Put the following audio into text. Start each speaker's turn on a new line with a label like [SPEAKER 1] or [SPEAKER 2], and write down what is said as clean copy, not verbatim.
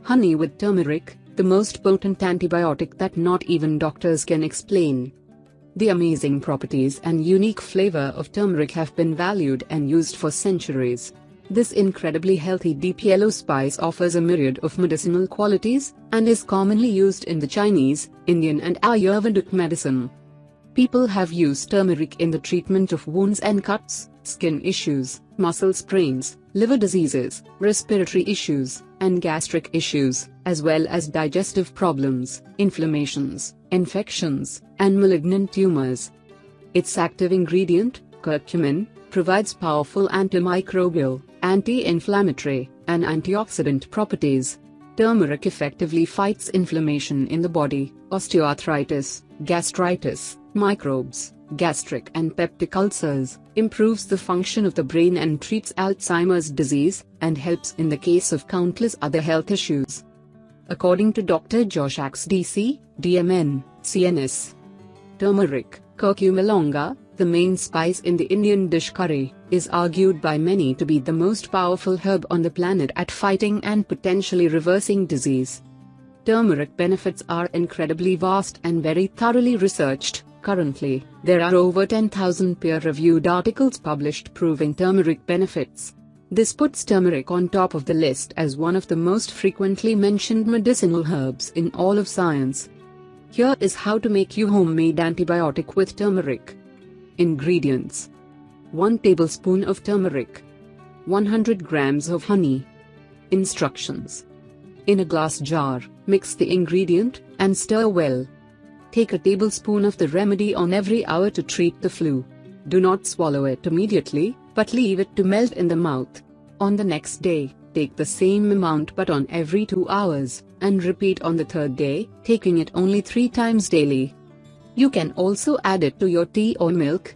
[SPEAKER 1] Honey with turmeric, the most potent antibiotic that not even doctors can explain. The amazing properties and unique flavor of turmeric have been valued and used for centuries. This incredibly healthy deep yellow spice offers a myriad of medicinal qualities, and is commonly used in the Chinese, Indian and Ayurvedic medicine. People have used turmeric in the treatment of wounds and cuts, skin issues, muscle sprains, liver diseases, respiratory issues, and gastric issues, as well as digestive problems, inflammations, infections, and malignant tumors. Its active ingredient, curcumin, provides powerful antimicrobial, anti-inflammatory, and antioxidant properties. Turmeric effectively fights inflammation in the body, osteoarthritis, gastritis, microbes, gastric and peptic ulcers, improves the function of the brain and treats Alzheimer's disease, and helps in the case of countless other health issues. According to Dr. Josh Axe DC, DMN, CNS. Turmeric, curcuma longa, the main spice in the Indian dish curry, is argued by many to be the most powerful herb on the planet at fighting and potentially reversing disease. Turmeric benefits are incredibly vast and very thoroughly researched. Currently, there are over 10,000 peer-reviewed articles published proving turmeric benefits. This puts turmeric on top of the list as one of the most frequently mentioned medicinal herbs in all of science. Here is how to make your homemade antibiotic with turmeric. Ingredients: 1 tablespoon of turmeric, 100 grams of honey. Instructions: in a glass jar, mix the ingredient, and stir well. Take a tablespoon of the remedy on every hour to treat the flu. Do not swallow it immediately, but leave it to melt in the mouth. On the next day, take the same amount but on every 2 hours, and repeat on the third day, taking it only 3 times daily. You can also add it to your tea or milk,